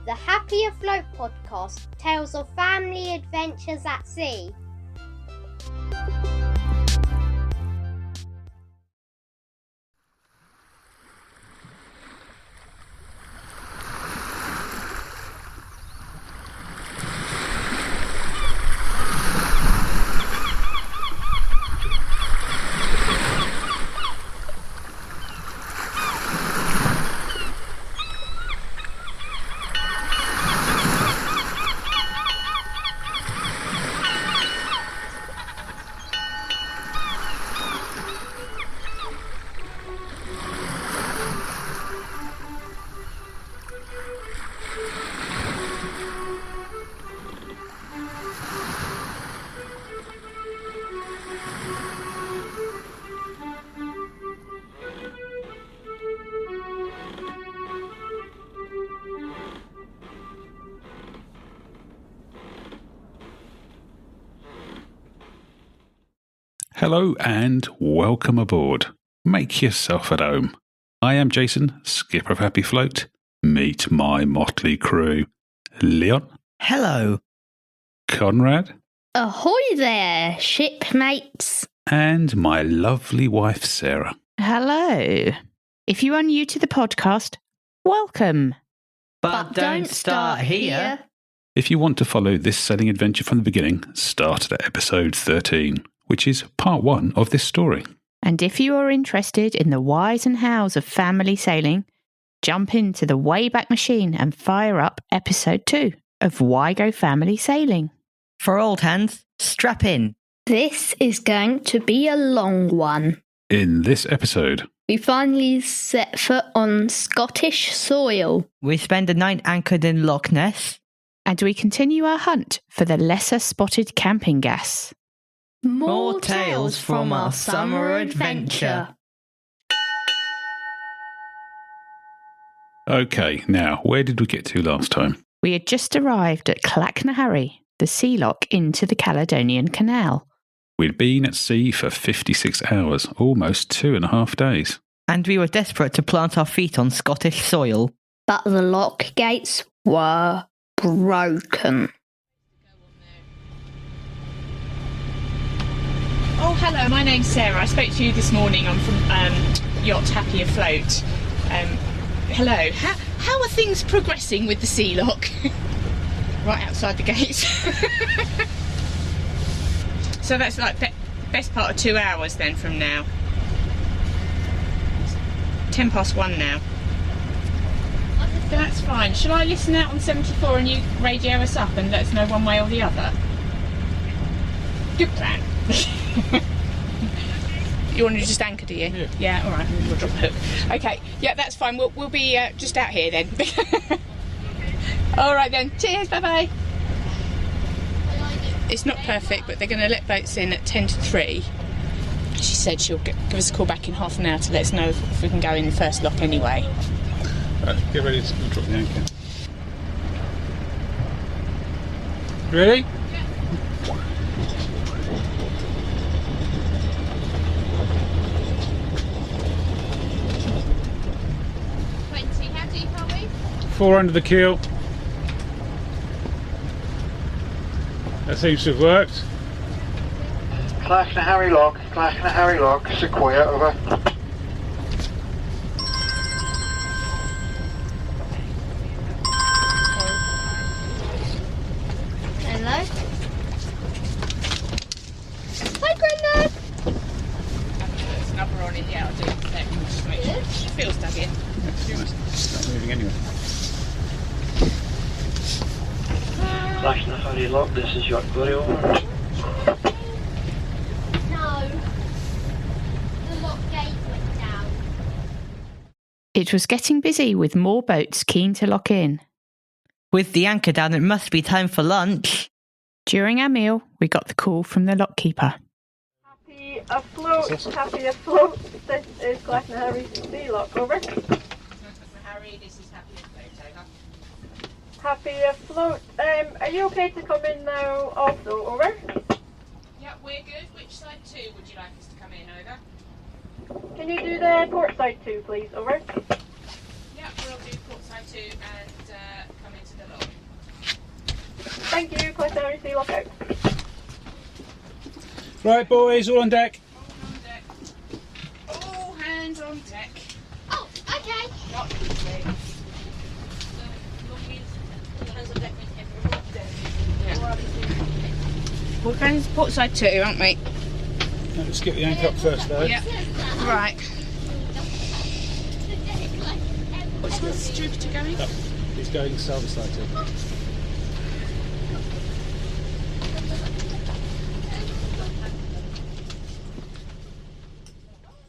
The Happy Afloat podcast, tales of family adventures at sea. Hello and welcome aboard. Make yourself at home. I am Jason, skipper of Happy Float. Meet my motley crew. Leon. Hello. Conrad. Ahoy there, shipmates. And my lovely wife, Sarah. Hello. If you are new to the podcast, welcome. But don't start here. If you want to follow this sailing adventure from the beginning, start at episode 13. Which is part 1 of this story. And if you are interested in the whys and hows of family sailing, jump into the Wayback Machine and fire up episode 2 of Why Go Family Sailing. For old hands, strap in. This is going to be a long one. In this episode, We finally set foot on Scottish soil. We spend a night anchored in Loch Ness. And we continue our hunt for the lesser spotted camping gas. More tales from our summer adventure. Okay, now, where did we get to last time? We had just arrived at Neheuric, the sea lock into the Caledonian Canal. We'd been at sea for 56 hours, almost 2.5 days. And we were desperate to plant our feet on Scottish soil. But the lock gates were broken. Oh, hello, my name's Sarah. I spoke to you this morning. I'm from Yacht Happy Afloat. Hello. How are things progressing with the sea lock? Right outside the gates. So that's like best part of 2 hours then from now. 1:10 now. That's fine. Shall I listen out on 74 and you radio us up and let us know one way or the other? Good plan. You want to just anchor, do you? Yeah, all right, we'll drop the hook. Okay, yeah, that's fine. We'll be just out here then. All right then, cheers, bye-bye. It's not perfect, but they're going to let boats in at 10 to 3. She said she'll give us a call back in half an hour to let us know if we can go in the first lock anyway. Right, get ready to drop the anchor. Ready? How deep are we? 4 under the keel. That seems to have worked. Neheuric Lock, Sequoia, over. Hello? Hi, Grandad! There's another on it, yeah, I'll do it. Just make sure. She feels dug in. It's not moving anyway. Neheuric Lock, this is Yacht Glory, over. No. The lock gate went down. It was getting busy with more boats keen to lock in. With the anchor down, it must be time for lunch. During our meal, we got the call from the lockkeeper. Happy Afloat, Happy Afloat. This is Neheuric Sea Lock, over. Harry, this is Happy Afloat, over. Happy Afloat. Are you okay to come in now also, over? Yeah, we're good. Which side too would you like us to come in, over? Can you do the port side too, please, over? Yeah, we'll do port side too and come into Thank you, Clacton Harry Sea Lock out. Right, boys, all on deck. All hands on deck. Oh, okay. Not easy. We're going to portside too, aren't we? Let's get the anchor up first, though. Yeah. Right. What's the Jupiter going? He's going starboard side too.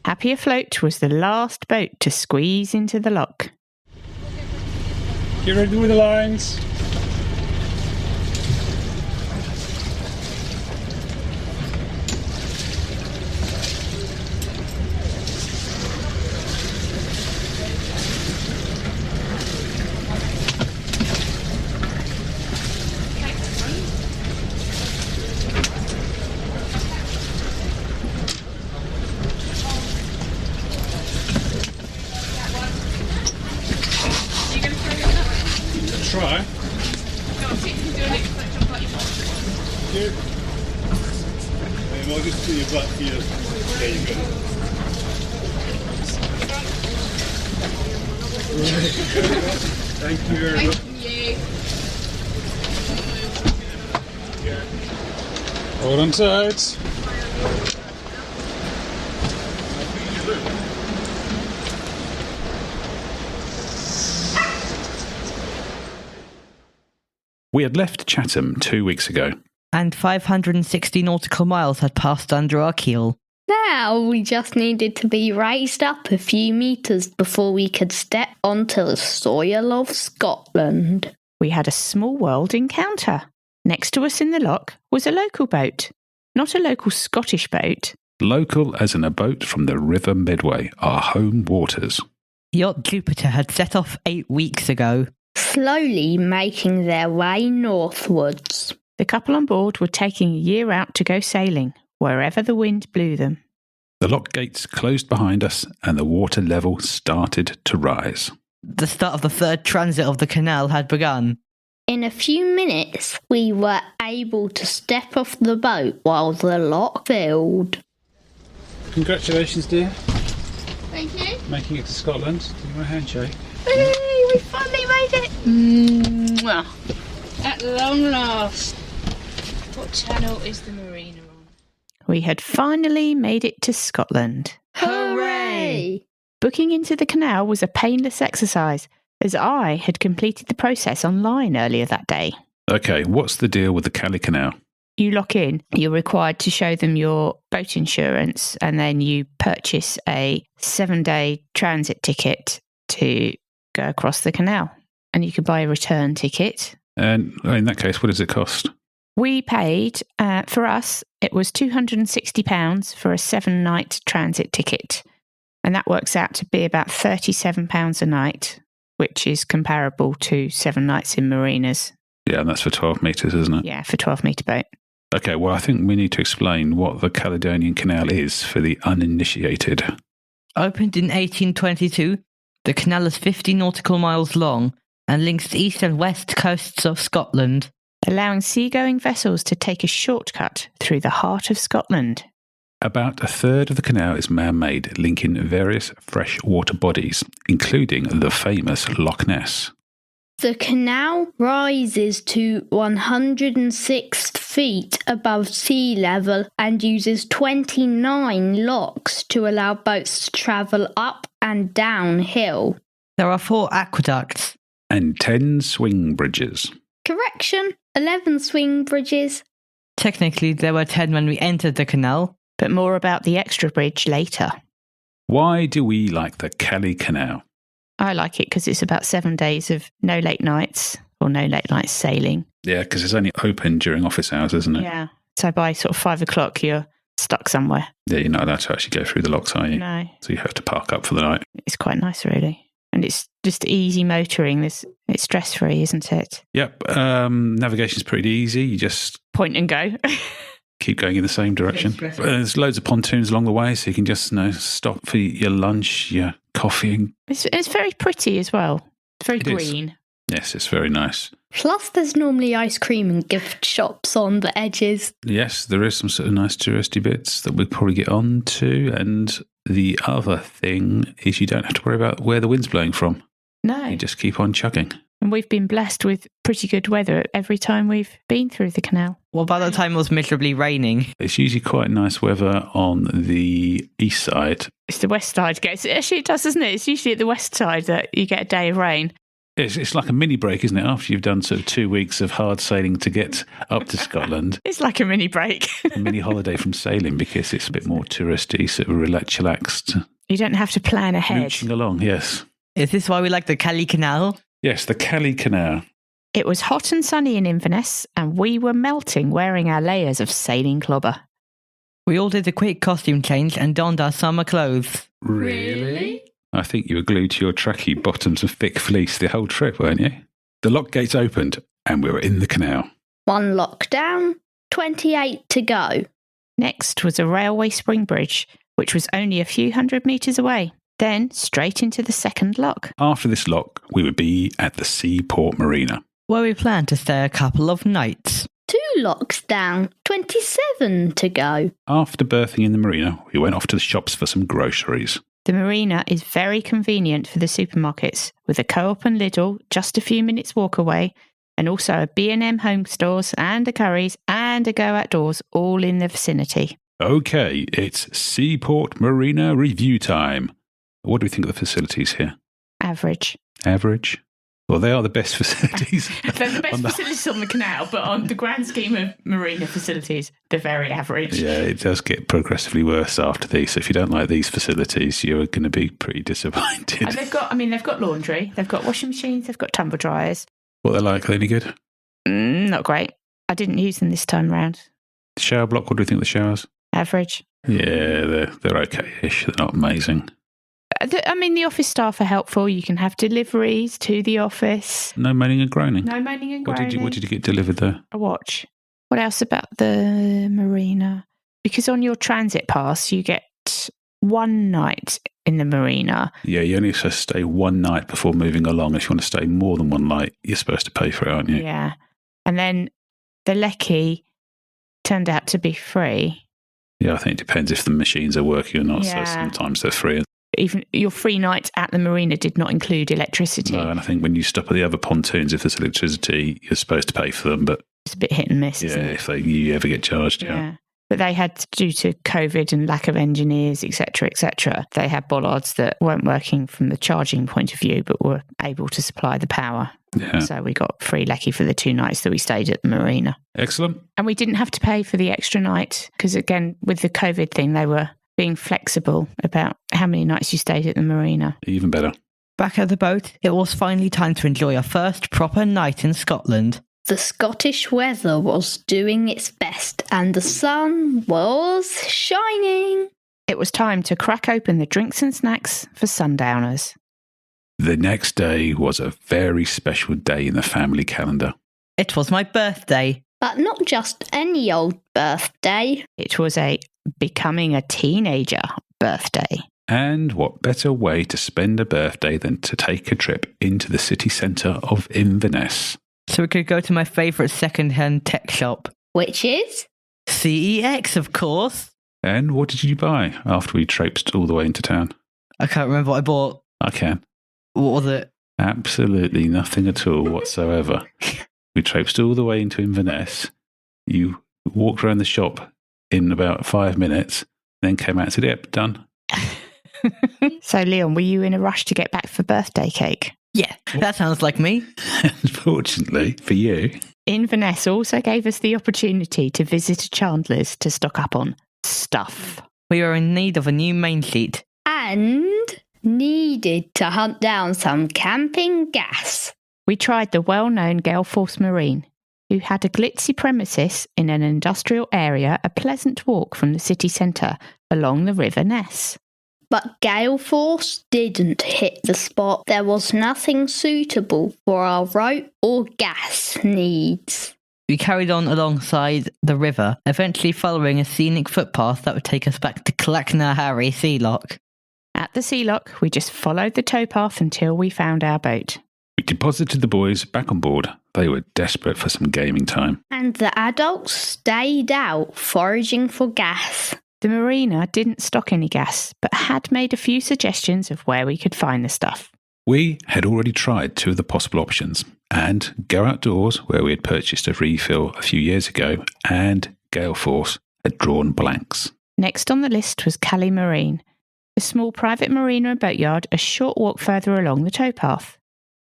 Happy Afloat was the last boat to squeeze into the lock. Get ready with the lines. Try. I'll just do your butt here. There you go. Thank you very much. Hold on tight. We had left Chatham 2 weeks ago. And 560 nautical miles had passed under our keel. Now we just needed to be raised up a few metres before we could step onto the soil of Scotland. We had a small world encounter. Next to us in the lock was a local boat. Not a local Scottish boat. Local as in a boat from the River Medway, our home waters. Yacht Jupiter had set off 8 weeks ago. Slowly making their way northwards. The couple on board were taking a year out to go sailing, wherever the wind blew them. The lock gates closed behind us and the water level started to rise. The start of the third transit of the canal had begun. In a few minutes, we were able to step off the boat while the lock filled. Congratulations, dear. Thank you. Making it to Scotland. Give me my handshake. Hey, we finally made it. Mwah. At long last. What channel is the Marina on? We had finally made it to Scotland. Hooray! Booking into the canal was a painless exercise, as I had completed the process online earlier that day. Okay, what's the deal with the Caledonian Canal? You lock in, you're required to show them your boat insurance, and then you purchase a 7-day transit ticket to go across the canal. And you can buy a return ticket. And in that case, what does it cost? We paid, for us, it was £260 for a 7-night transit ticket. And that works out to be about £37 a night, which is comparable to 7 nights in marinas. Yeah, and that's for 12 metres, isn't it? Yeah, for 12-metre boat. Okay, well, I think we need to explain what the Caledonian Canal is for the uninitiated. Opened in 1822, the canal is 50 nautical miles long and links the east and west coasts of Scotland, allowing seagoing vessels to take a shortcut through the heart of Scotland. About a third of the canal is man-made, linking various freshwater bodies, including the famous Loch Ness. The canal rises to 106 feet above sea level and uses 29 locks to allow boats to travel up and downhill. There are 4 aqueducts. And 10 swing bridges. Correction, 11 swing bridges. Technically, there were 10 when we entered the canal. But more about the extra bridge later. Why do we like the Caledonian Canal? I like it because it's about 7 days of no late nights or no late nights sailing. Yeah, because it's only open during office hours, isn't it? Yeah. So by sort of 5 o'clock, you're stuck somewhere. Yeah, you're not allowed to actually go through the locks, are you? No. So you have to park up for the night. It's quite nice, really. And it's just easy motoring. It's stress-free, isn't it? Yep. Navigation's pretty easy. You just point and go. Keep going in the same direction. There's loads of pontoons along the way, so you can just stop for your lunch, your coffee. It's very pretty as well. It's very green. Yes, it's very nice. Plus, there's normally ice cream and gift shops on the edges. Yes, there is some sort of nice touristy bits that we'll probably get on to. And the other thing is you don't have to worry about where the wind's blowing from. No. You just keep on chugging. And we've been blessed with pretty good weather every time we've been through the canal. Well, by the time it was miserably raining. It's usually quite nice weather on the east side. It's the west side. Actually, it does, doesn't it? It's usually at the west side that you get a day of rain. It's like a mini break, isn't it? After you've done sort of 2 weeks of hard sailing to get up to Scotland. It's like a mini break. A mini holiday from sailing because it's a bit more touristy, sort of relaxed. You don't have to plan ahead. Mooching along, yes. Is this why we like the Caledonian Canal? Yes, the Caledonian Canal. It was hot and sunny in Inverness, and we were melting wearing our layers of sailing clobber. We all did a quick costume change and donned our summer clothes. Really? I think you were glued to your trackie bottoms and thick fleece the whole trip, weren't you? The lock gates opened and we were in the canal. 1 lock down, 28 to go. Next was a railway spring bridge, which was only a few 100 metres away. Then straight into the second lock. After this lock, we would be at the Seaport Marina, where we planned to stay a couple of nights. 2 locks down, 27 to go. After berthing in the marina, we went off to the shops for some groceries. The marina is very convenient for the supermarkets, with a Co-op and Lidl just a few minutes walk away, and also a B&M home stores and a Currys and a Go Outdoors all in the vicinity. Okay, it's Seaport Marina review time. What do we think of the facilities here? Average. Average? Well, they are the best facilities. They're the best facilities on the canal, but on the grand scheme of marina facilities, they're very average. Yeah, it does get progressively worse after these. So if you don't like these facilities, you're going to be pretty disappointed. And they've got laundry, they've got washing machines, they've got tumble dryers. What they're like, are they any good? Not great. I didn't use them this time round. The shower block, what do you think of the showers? Average. Yeah, they're okay-ish. They're not amazing. The office staff are helpful. You can have deliveries to the office. No moaning and groaning? No moaning and groaning. What did you get delivered there? A watch. What else about the marina? Because on your transit pass, you get 1 night in the marina. Yeah, you only supposed to stay 1 night before moving along. If you want to stay more than 1 night, you're supposed to pay for it, aren't you? Yeah. And then the lecky turned out to be free. Yeah, I think it depends if the machines are working or not. Yeah. So sometimes they're free. Even your free night at the marina did not include electricity. No, and I think when you stop at the other pontoons, if there's electricity, you're supposed to pay for them. But it's a bit hit and miss, isn't it? if you ever get charged, yeah. But they had, due to COVID and lack of engineers, etc., they had bollards that weren't working from the charging point of view, but were able to supply the power. Yeah. So we got free lecky for the 2 nights that we stayed at the marina. Excellent. And we didn't have to pay for the extra night because, again, with the COVID thing, they were being flexible about how many nights you stayed at the marina. Even better. Back at the boat, it was finally time to enjoy our first proper night in Scotland. The Scottish weather was doing its best and the sun was shining. It was time to crack open the drinks and snacks for sundowners. The next day was a very special day in the family calendar. It was my birthday. But not just any old birthday. It was a becoming a teenager birthday. And what better way to spend a birthday than to take a trip into the city centre of Inverness? So we could go to my favourite second-hand tech shop. Which is? CEX, of course. And what did you buy after we traipsed all the way into town? I can't remember what I bought. I can. What was it? Absolutely nothing at all whatsoever. We traipsed all the way into Inverness. You walked around the shop in about 5 minutes, then came out and said, yep, done. So, Leon, were you in a rush to get back for birthday cake? Yeah, that sounds like me. Unfortunately for you. Inverness also gave us the opportunity to visit a Chandler's to stock up on stuff. We were in need of a new main sheet. And needed to hunt down some camping gas. We tried the well-known Gale Force Marine, who had a glitzy premises in an industrial area, a pleasant walk from the city centre along the River Ness. But Gale Force didn't hit the spot. There was nothing suitable for our rope or gas needs. We carried on alongside the river, eventually following a scenic footpath that would take us back to Neheuric Sea Lock. At the sea lock, we just followed the towpath until we found our boat. We deposited the boys back on board. They were desperate for some gaming time. And the adults stayed out foraging for gas. The Marina didn't stock any gas, but had made a few suggestions of where we could find the stuff. We had already tried 2 of the possible options, and Go Outdoors, where we had purchased a refill a few years ago, and Gale Force had drawn blanks. Next on the list was Cali Marine, a small private marina and boatyard a short walk further along the towpath.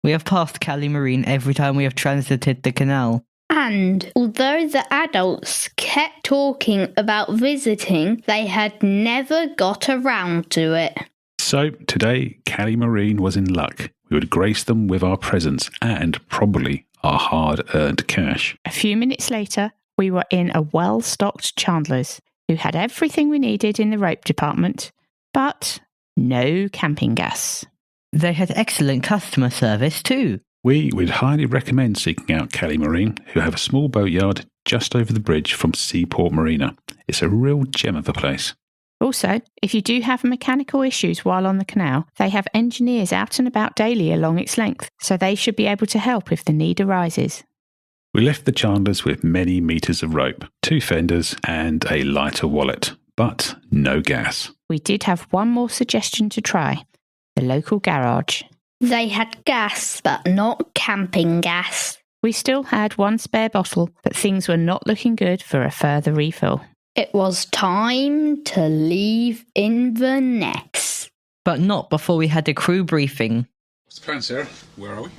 We have passed Cali Marine every time we have transited the canal. And although the adults kept talking about visiting, they had never got around to it. So today, Cali Marine was in luck. We would grace them with our presence and probably our hard-earned cash. A few minutes later, we were in a well-stocked Chandler's, who had everything we needed in the rope department, but no camping gas. They had excellent customer service too. We would highly recommend seeking out Cali Marine, who have a small boatyard just over the bridge from Seaport Marina. It's a real gem of a place. Also, if you do have mechanical issues while on the canal, they have engineers out and about daily along its length, so they should be able to help if the need arises. We left the Chandlers with many meters of rope, 2 fenders and a lighter wallet, but no gas. We did have one more suggestion to try, the local garage. They had gas, but not camping gas. We still had 1 spare bottle, but things were not looking good for a further refill. It was time to leave Inverness. But not before we had a crew briefing. What's the plan, Sarah? Where are we?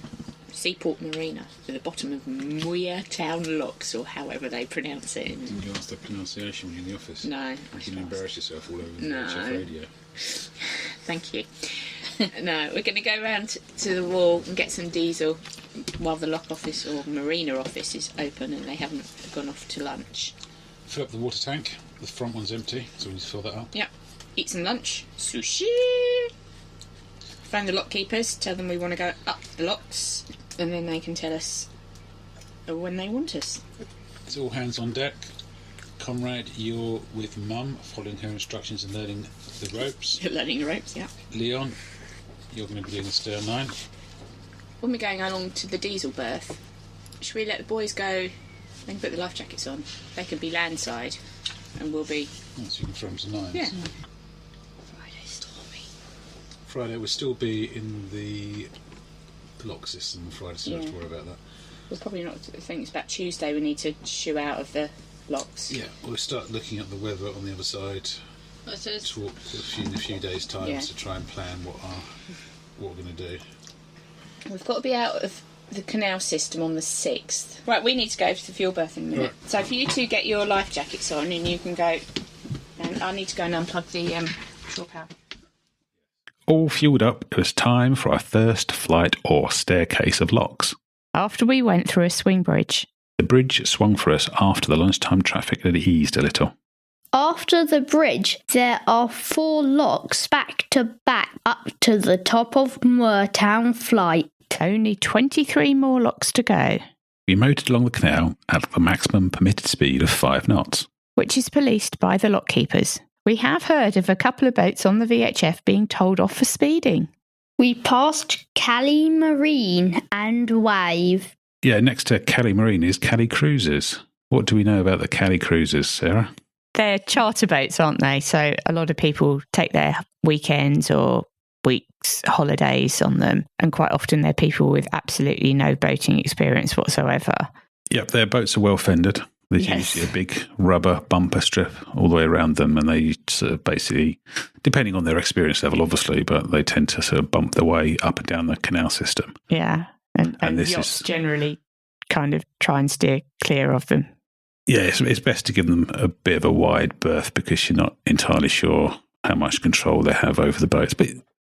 Seaport Marina, at the bottom of Neheuric Locks, or however they pronounce it. Didn't you ask the pronunciation when you're in the office? No. You can embarrass yourself all over the No. radio. Thank you. No, we're going to go round to the wall and get some diesel while the lock office or marina office is open and they haven't gone off to lunch. Fill up the water tank. The front one's empty, so we need to fill that up. Yep. Eat some lunch. Sushi. Phone the lock keepers. Tell them we want to go up the locks, and then they can tell us when they want us. It's all hands on deck. Conrad, you're with Mum, following her instructions and learning the ropes. Learning the ropes, yeah. Leon, you're going to be doing the stern line. When we're going along to the diesel berth, should we let the boys go? They can put the life jackets on. They can be landside, and we'll be. Oh, so you can throw them some lines. Yeah. Friday's stormy. Friday will still be in the lock system. Friday, so you don't have to worry about that. We'll probably not. I think it's about Tuesday. We need to shoo out of the locks. Yeah, we'll start looking at the weather on the other side. Talk in a few days' time to try and plan what we're going to do. We've got to be out of the canal system on the 6th. Right, we need to go to the fuel berth in a minute. Right. So for you two, get your life jackets on and you can go. And I need to go and unplug the shore power. All fueled up, it was time for our first flight or staircase of locks. After we went through a swing bridge, the bridge swung for us after the lunchtime traffic had eased a little. After the bridge, there are 4 locks back to back up to the top of Moortown Flight. Only 23 more locks to go. We motored along the canal at the maximum permitted speed of 5 knots, which is policed by the lock keepers. We have heard of a couple of boats on the VHF being told off for speeding. We passed Cali Marine and Wave. Yeah, next to Cali Marine is Cali Cruises. What do we know about the Cali Cruises, Sarah? They're charter boats, aren't they? So a lot of people take their weekends or weeks, holidays on them. And quite often they're people with absolutely no boating experience whatsoever. Yep, their boats are well fended. There's usually a big rubber bumper strip all the way around them, and they sort of basically, depending on their experience level, obviously, but they tend to sort of bump their way up and down the canal system. Yeah, and this yachts is generally kind of try and steer clear of them. Yeah, it's best to give them a bit of a wide berth because you're not entirely sure how much control they have over the boats.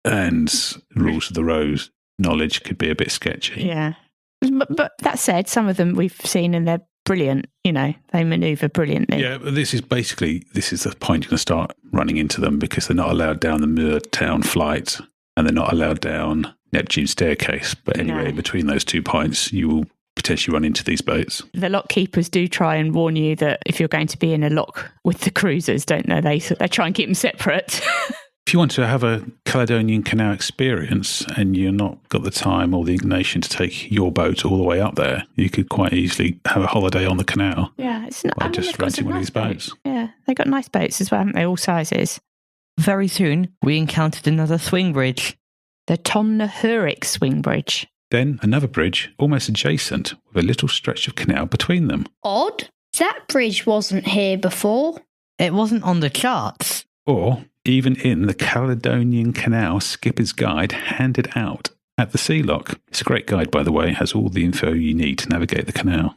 And rules of the road knowledge could be a bit sketchy. Yeah. But that said, some of them we've seen and they're brilliant. You know, they manoeuvre brilliantly. Yeah, but this is the point you're going to start running into them because they're not allowed down the Moortown Flight and they're not allowed down Neptune Staircase. But anyway, between those 2 points, you will potentially run into these boats. The lock keepers do try and warn you that if you're going to be in a lock with the cruisers, don't they? They try and keep them separate. If you want to have a Caledonian Canal experience and you're not got the time or the inclination to take your boat all the way up there, you could quite easily have a holiday on the canal. Yeah, it's not. By just renting one of these boats. Yeah, they've got nice boats as well, haven't they? All sizes. Very soon, we encountered another swing bridge. The Neheuric swing bridge. Then another bridge almost adjacent with a little stretch of canal between them. Odd. That bridge wasn't here before. It wasn't on the charts. Or even in the Caledonian Canal Skipper's Guide handed out at the Sea Lock. It's a great guide, by the way. It has all the info you need to navigate the canal.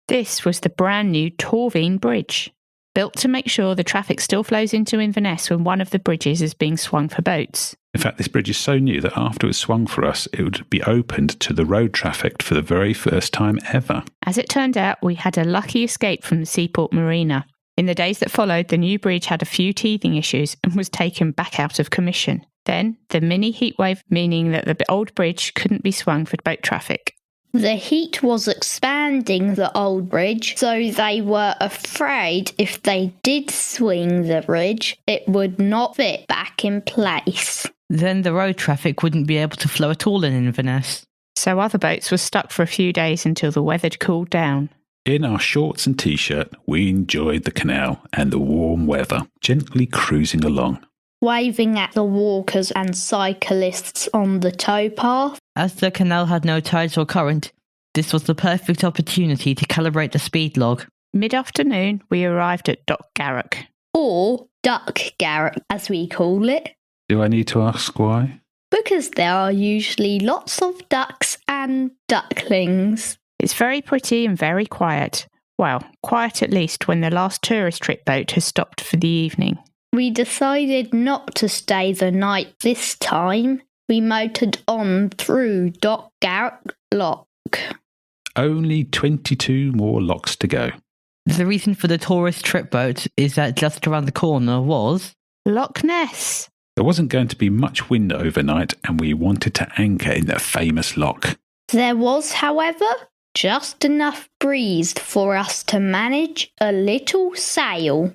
This was the brand new Torvin Bridge, built to make sure the traffic still flows into Inverness when one of the bridges is being swung for boats. In fact, this bridge is so new that after it was swung for us, it would be opened to the road traffic for the very first time ever. As it turned out, we had a lucky escape from the Seaport Marina. In the days that followed, the new bridge had a few teething issues and was taken back out of commission. Then, the mini heatwave, meaning that the old bridge couldn't be swung for boat traffic. The heat was expanding the old bridge, so they were afraid if they did swing the bridge, it would not fit back in place. Then the road traffic wouldn't be able to flow at all in Inverness. So other boats were stuck for a few days until the weather had cooled down. In our shorts and t-shirt, we enjoyed the canal and the warm weather, gently cruising along. Waving at the walkers and cyclists on the towpath. As the canal had no tides or current, this was the perfect opportunity to calibrate the speed log. Mid-afternoon, we arrived at Dock Garrock. Or Duck Garrock, as we call it. Do I need to ask why? Because there are usually lots of ducks and ducklings. It's very pretty and very quiet. Well, quiet at least when the last tourist trip boat has stopped for the evening. We decided not to stay the night this time. We motored on through Vergara Lock. Only 22 more locks to go. The reason for the tourist trip boat is that just around the corner was Loch Ness. There wasn't going to be much wind overnight and we wanted to anchor in the famous lock. There was, however, just enough breeze for us to manage a little sail.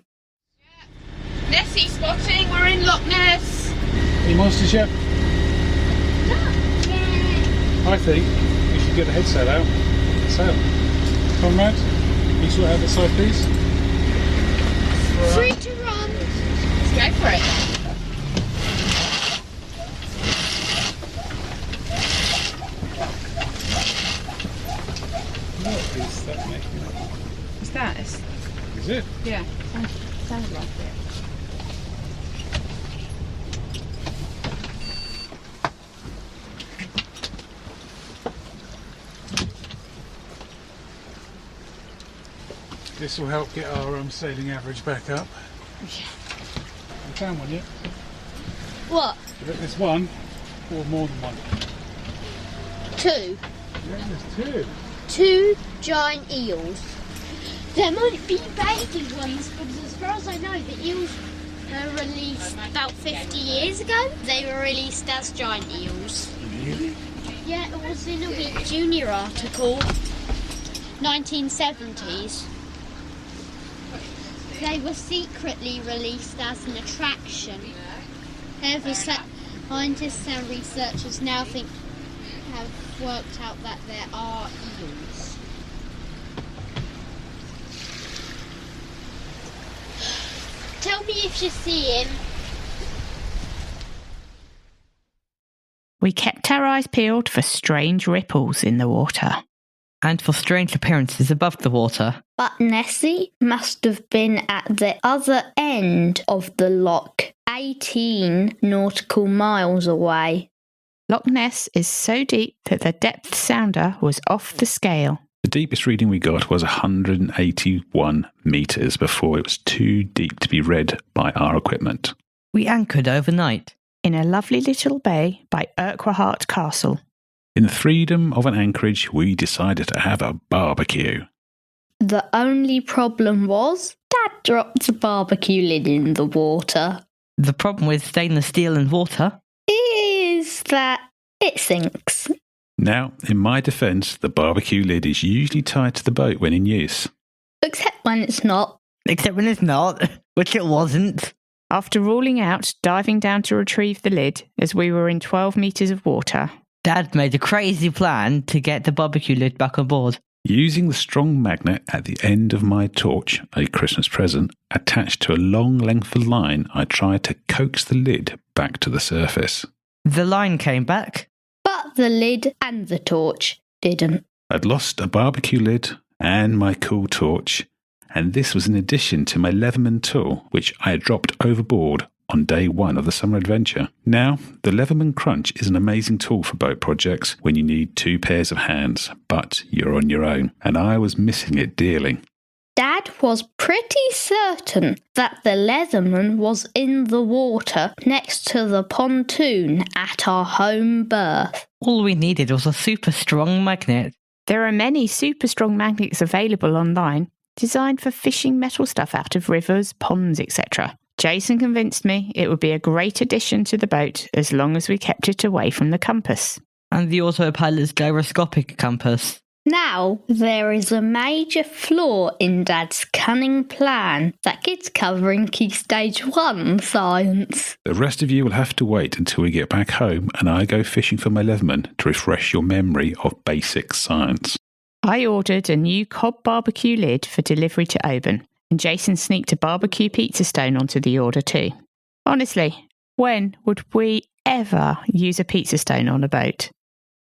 Nessie spotting, we're in Loch Ness. Any monsters yet? I think we should get the headsail out. Sail. Come round. Can you sort out the side, please? Free to run. Let's go for it. What is that making? What's that? Is it? Yeah, sounds like it. This will help get our sailing average back up. Yeah. You found one yet? What? You got this one or more than one? 2. Yeah, there's 2. 2 giant eels. There might be baby ones, because as far as I know, the eels were released about 50 years ago. They were released as giant eels. Really? Yeah, it was in a Week Junior article, 1970s. They were secretly released as an attraction. However, scientists and researchers now have worked out that there are eels. Tell me if you see him. We kept our eyes peeled for strange ripples in the water. and for strange appearances above the water. But Nessie must have been at the other end of the loch, 18 nautical miles away. Loch Ness is so deep that the depth sounder was off the scale. The deepest reading we got was 181 metres before it was too deep to be read by our equipment. We anchored overnight In a lovely little bay by Vergara Castle. In the freedom of an anchorage, we decided to have a barbecue. The only problem was Dad dropped the barbecue lid in the water. The problem with stainless steel and water Is that it sinks. Now, in my defence, the barbecue lid is usually tied to the boat when in use. Except when it's not. except when it's not, which it wasn't. After ruling out diving down to retrieve the lid as we were in 12 metres of water, Dad made a crazy plan to get the barbecue lid back on board. Using the strong magnet at the end of my torch, a Christmas present, attached to a long length of line, I tried to coax the lid back to the surface. The line came back. But the lid and the torch didn't. I'd lost a barbecue lid and my cool torch, and this was in addition to my Leatherman tool, which I had dropped overboard on day one of the summer adventure. Now, the Leatherman Crunch is an amazing tool for boat projects when you need 2 pairs of hands, but you're on your own, and I was missing it dearly. Dad was pretty certain that the Leatherman was in the water next to the pontoon at our home berth. All we needed was a super strong magnet. there are many super strong magnets available online designed for fishing metal stuff out of rivers, ponds, etc. Jason convinced me it would be a great addition to the boat as long as we kept it away from the compass. And the autopilot's gyroscopic compass. Now, there is a major flaw in Dad's cunning plan that gets covering Key Stage 1 science. The rest of you will have to wait until we get back home and I go fishing for my Leatherman to refresh your memory of basic science. I ordered a new cob barbecue lid for delivery to Oban, and Jason sneaked a barbecue pizza stone onto the order too. Honestly, when would we ever use a pizza stone on a boat?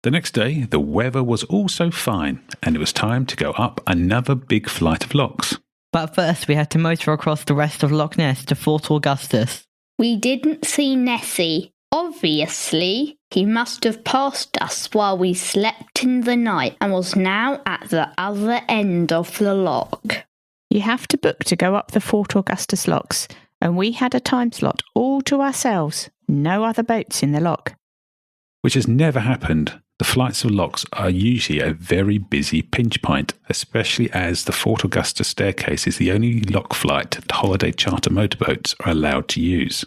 The next day, the weather was also fine, and it was time to go up another big flight of locks. But first we had to motor across the rest of Loch Ness to Fort Augustus. We didn't see Nessie. Obviously, he must have passed us while we slept in the night and was now at the other end of the loch. You have to book to go up the Fort Augustus locks, and we had a time slot all to ourselves, no other boats in the loch. Which has never happened. The flights of locks are usually a very busy pinch point, especially as the Fort Augusta Staircase is the only lock flight that holiday charter motorboats are allowed to use.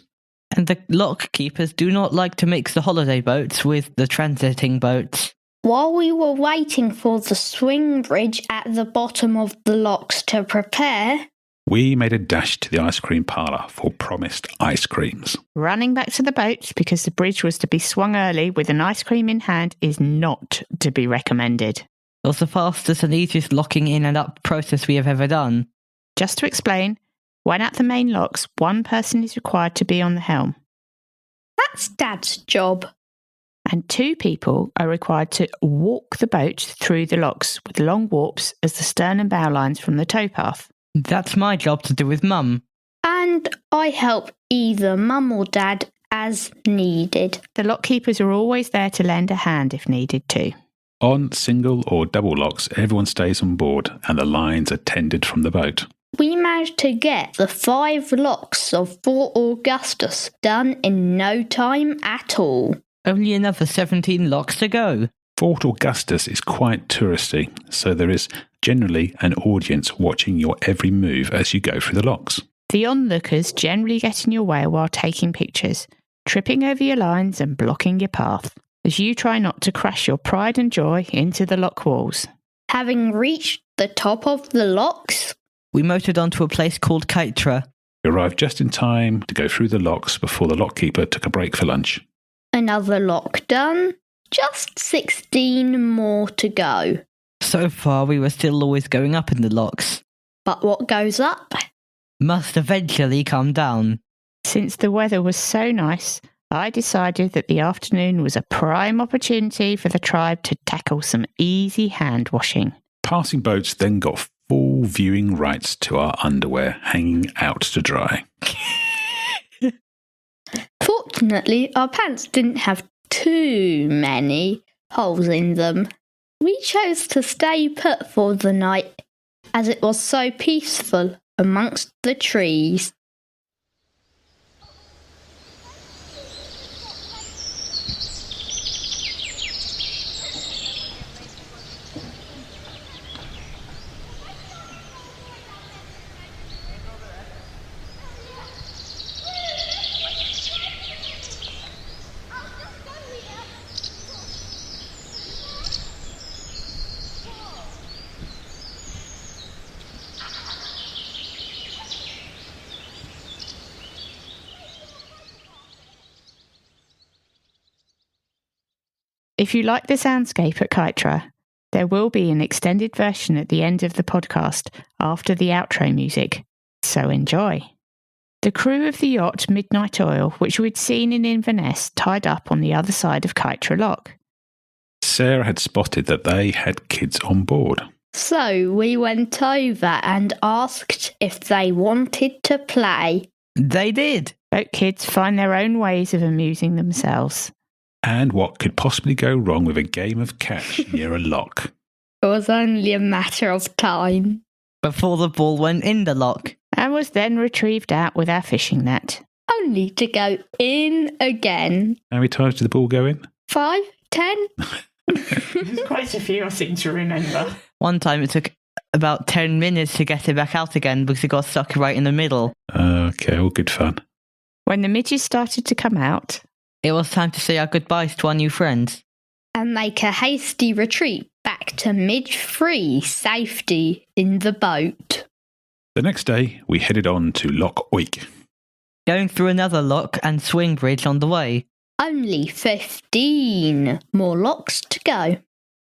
And the lock keepers do not like to mix the holiday boats with the transiting boats. While we were waiting for the swing bridge at the bottom of the locks to prepare, we made a dash to the ice cream parlour for promised ice creams. Running back to the boat because the bridge was to be swung early with an ice cream in hand is not to be recommended. It was the fastest and easiest locking in and up process we have ever done. Just to explain, when at the main locks, one person is required to be on the helm. that's Dad's job. And 2 people are required to walk the boat through the locks with long warps as the stern and bow lines from the towpath. That's my job to do with Mum. And I help either Mum or Dad as needed. The lock keepers are always there to lend a hand if needed to. On single or double locks, everyone stays on board and the lines are tended from the boat. We managed to get the 5 locks of Fort Augustus done in no time at all. Only another 17 locks to go. Fort Augustus is quite touristy, so there is generally an audience watching your every move as you go through the locks. The onlookers generally get in your way while taking pictures, tripping over your lines and blocking your path, as you try not to crash your pride and joy into the lock walls. Having reached the top of the locks, we motored on to a place called Kaitra. We arrived just in time to go through the locks before the lockkeeper took a break for lunch. another lock done, just 16 more to go. So far we were still always going up in the locks. But what goes up Must eventually come down. Since the weather was so nice, I decided that the afternoon was a prime opportunity for the tribe to tackle some easy hand washing. Passing boats then got full viewing rights to our underwear hanging out to dry. Fortunately, our pants didn't have too many holes in them. We chose to stay put for the night, as it was so peaceful amongst the trees. If you like the soundscape at Kytra, there will be an extended version at the end of the podcast after the outro music, so enjoy. The crew of the yacht Midnight Oil, which we'd seen in Inverness, tied up on the other side of Kytra Lock. Sarah had spotted that they had kids on board. So we went over and asked if they wanted to play. They did. Boat kids find their own ways of amusing themselves. And what could possibly go wrong with a game of catch near a lock? It was only a matter of time. Before the ball went in the lock. And was then retrieved out with our fishing net. Only to go in again. How many times did the ball go in? 5, 10? There's quite a few I seem to remember. One time it took about 10 minutes to get it back out again because it got stuck right in the middle. Okay, all good fun. When the midges started to come out, it was time to say our goodbyes to our new friends. And make a hasty retreat back to midge-free safety in the boat. The next day, we headed on to Loch Oik. Going through another lock and swing bridge on the way. Only 15 more locks to go.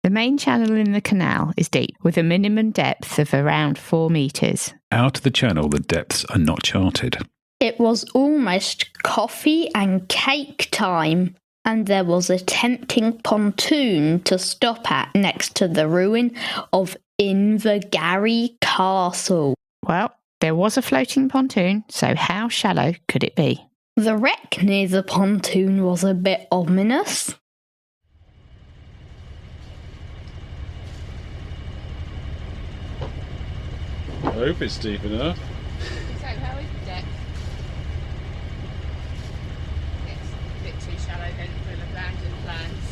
the main channel in the canal is deep, with a minimum depth of around 4 metres. Out of the channel, the depths are not charted. It was almost coffee and cake time, and there was a tempting pontoon to stop at next to the ruin of Vergara Castle. Well, there was a floating pontoon, so how shallow could it be? The wreck near the pontoon was a bit ominous. I hope it's deep enough. So how is the depth? It's a bit too shallow then for the abandoned plans.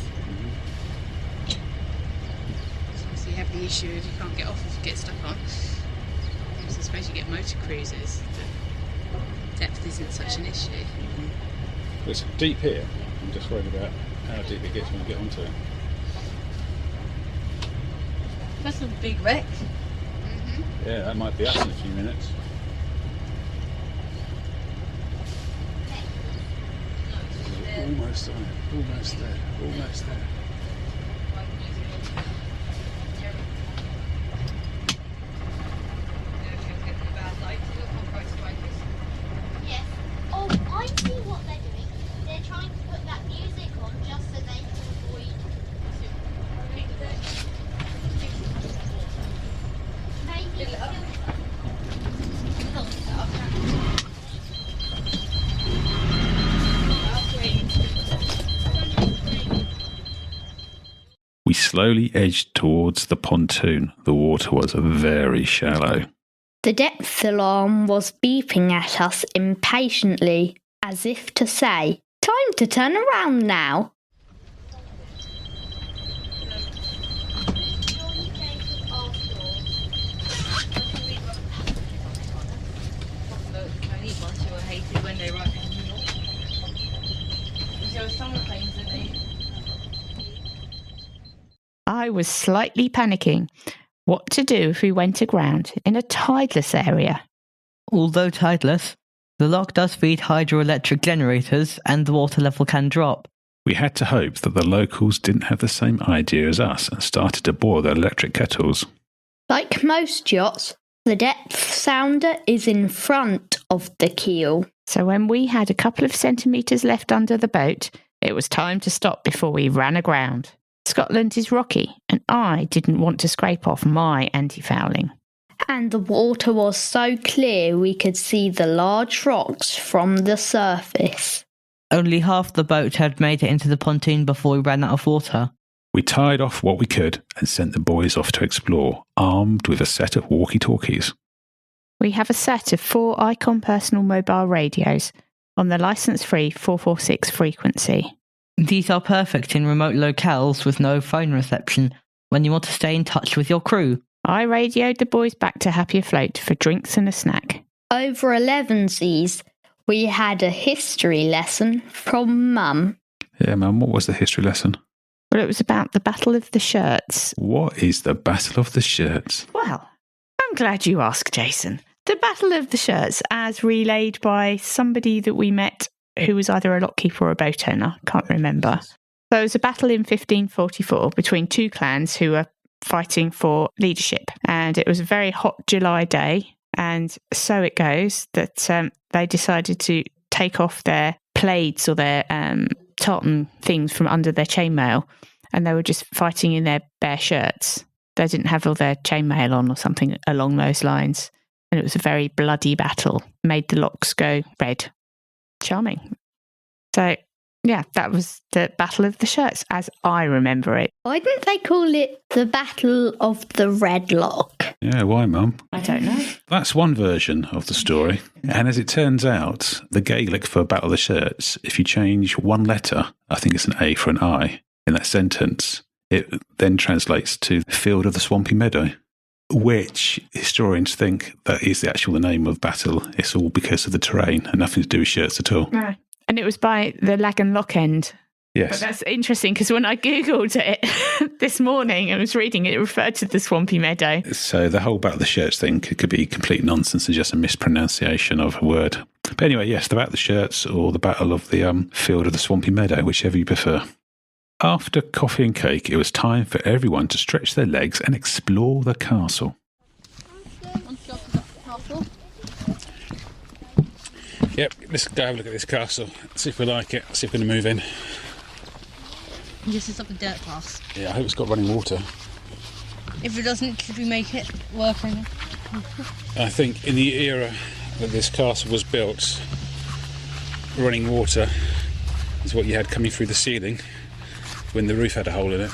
So obviously you have the issue of you can't get off if you get stuck on. I suppose you get motor cruisers, but depth isn't such an issue. It's deep here. I'm just worried about how deep it gets when you get onto it. That's a big wreck. Yeah, that might be us in a few minutes. Almost there, almost there, almost there. Yes. Oh, I see what they're doing. They're trying to put that music on just so they can avoid. Maybe. We slowly edged towards the pontoon. The water was very shallow. The depth alarm was beeping at us impatiently, as if to say, "Time to turn around now." I was slightly panicking. What to do if we went aground in a tideless area? Although tideless, the lock does feed hydroelectric generators and the water level can drop. We had to hope that the locals didn't have the same idea as us and started to boil their electric kettles. Like most yachts, the depth sounder is in front of the keel. So when we had a couple of centimetres left under the boat, it was time to stop before we ran aground. Scotland is rocky, and I didn't want to scrape off my anti-fouling. And the water was so clear we could see the large rocks from the surface. Only half the boat had made it into the pontoon before we ran out of water. We tied off what we could and sent the boys off to explore, armed with a set of walkie-talkies. We have a set of 4 Icon personal mobile radios on the licence-free 446 frequency. These are perfect in remote locales with no phone reception when you want to stay in touch with your crew. I radioed the boys back to Happy Afloat for drinks and a snack. Over 11Cs, we had a history lesson from Mum. Yeah, Mum, what was the history lesson? Well, it was about the Battle of the Shirts. What is the Battle of the Shirts? Well, I'm glad you asked, Jason. The Battle of the Shirts, as relayed by somebody that we met who was either a lockkeeper or a boat owner, can't remember. There was a battle in 1544 between two clans who were fighting for leadership. And it was a very hot July day. And so it goes that they decided to take off their plaids or their tartan things from under their chainmail. And they were just fighting in their bare shirts. They didn't have all their chainmail on or something along those lines. And it was a very bloody battle. Made the locks go red. Charming. So, yeah, that was the Battle of the Shirts, as I remember it. Why didn't they call it the Battle of the Red Lock? Yeah, why, Mum? I don't know. That's one version of the story. And as it turns out, the Gaelic for Battle of the Shirts, if you change one letter, I think it's an A for an I, in that sentence, it then translates to Field of the Swampy Meadow, which historians think that is the actual name of battle. It's all because of the terrain and nothing to do with shirts at all. Right. And it was by the Lagon Lock end. Yes. But that's interesting because when I Googled it this morning and was reading it, it referred to the Swampy Meadow. So the whole Battle of the Shirts thing could be complete nonsense and just a mispronunciation of a word. But anyway, yes, the Battle of the Shirts or the Battle of the Field of the Swampy Meadow, whichever you prefer. After coffee and cake, it was time for everyone to stretch their legs and explore the castle. Yep, let's go have a look at this castle, see if we like it, see if we're going to move in. This is up a dirt path. Yeah, I hope it's got running water. If it doesn't, could we make it working? I think in the era that this castle was built, running water is what you had coming through the ceiling when the roof had a hole in it.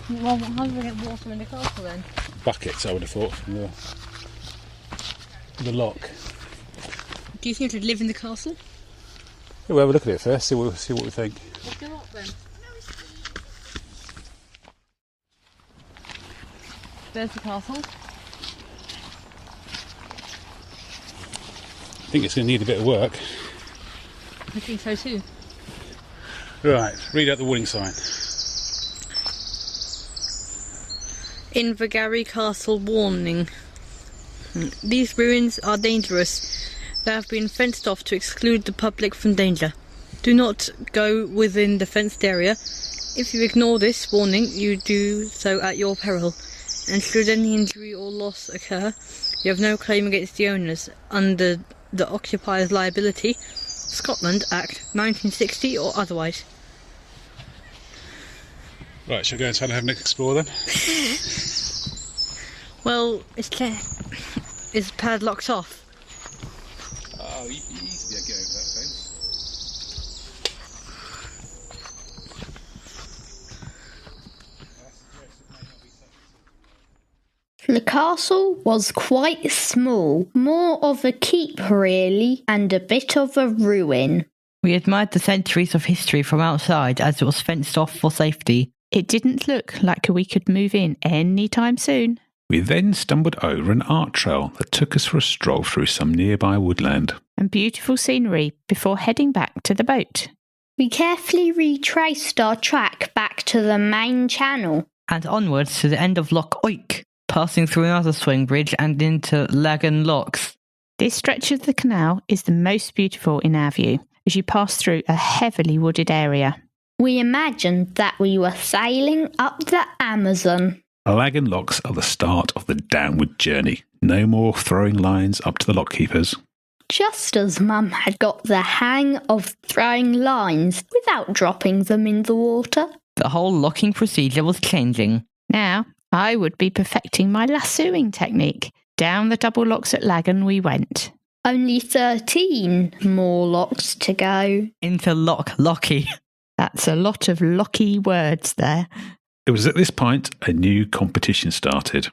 Well, how do we get water in the castle then? Buckets, I would have thought, from the lock. Do you think it'd live in the castle? We'll have a look at it first, see what we think. Let's go up then. There's the castle. I think it's going to need a bit of work. I think so too. Right, read out the warning sign. In Vergara Castle, warning. These ruins are dangerous. They have been fenced off to exclude the public from danger. Do not go within the fenced area. If you ignore this warning, you do so at your peril. And should any injury or loss occur, you have no claim against the owners under the Occupier's Liability, Scotland Act 1960 or otherwise. Right, shall we go inside and have an explore then? Well, it's padlocked off. Oh, you can easily get over that fence. The castle was quite small, more of a keep really, and a bit of a ruin. We admired the centuries of history from outside as it was fenced off for safety. It didn't look like we could move in any time soon. We then stumbled over an art trail that took us for a stroll through some nearby woodland. And beautiful scenery before heading back to the boat. We carefully retraced our track back to the main channel. And onwards to the end of Loch Oik, passing through another swing bridge and into Lagon Locks. This stretch of the canal is the most beautiful in our view, as you pass through a heavily wooded area. We imagined that we were sailing up the Amazon. Lagon Locks are the start of the downward journey. No more throwing lines up to the lock keepers. Just as Mum had got the hang of throwing lines without dropping them in the water. The whole locking procedure was changing. Now, I would be perfecting my lassoing technique. Down the double locks at Lagon we went. Only 13 more locks to go. Into Locky. That's a lot of locky words there. It was at this point a new competition started.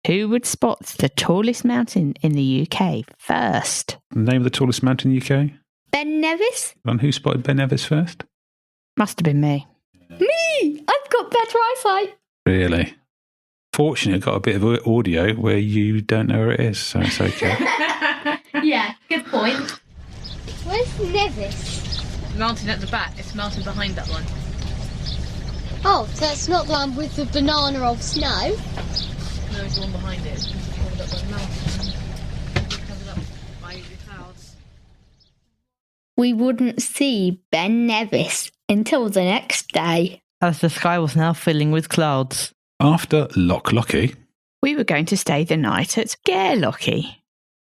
Who would spot the tallest mountain in the UK first? The name of the tallest mountain in the UK? Ben Nevis? And who spotted Ben Nevis first? Must have been me. Me! I've got better eyesight. Really? Fortunately, I got a bit of audio where you don't know where it is, so it's okay. Yeah, good point. Where's Nevis? Mountain at the back. It's the mountain behind that one. Oh, so that's not the one with the banana of snow? No, it's the one behind it. It's covered up by the mountain. It's covered up by the clouds. We wouldn't see Ben Nevis until the next day. as the sky was now filling with clouds. After Loch Lochy, We were going to stay the night at Gairlochie.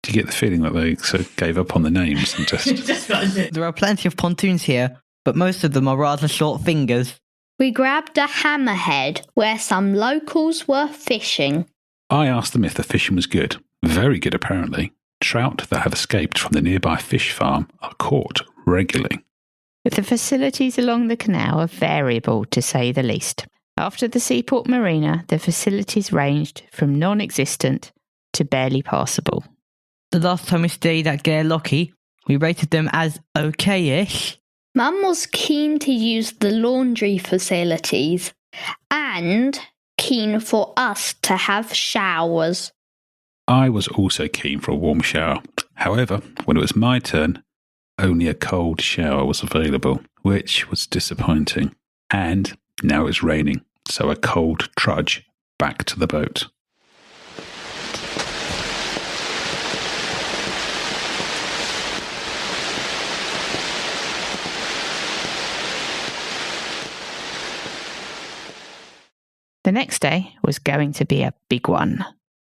do you get the feeling that they sort of gave up on the names and just... There are plenty of pontoons here, but most of them are rather short fingers. We grabbed a hammerhead where some locals were fishing. I asked them if the fishing was good. Very good, apparently. Trout that have escaped from the nearby fish farm are caught regularly. The facilities along the canal are variable, to say the least. After the Seaport Marina, the facilities ranged from non-existent to barely passable. The last time we stayed at Gairlochie, we rated them as okay-ish. Mum was keen to use the laundry facilities and keen for us to have showers. I was also keen for a warm shower. However, when it was my turn, only a cold shower was available, which was disappointing. And now it's raining, so a cold trudge back to the boat. The next day was going to be a big one.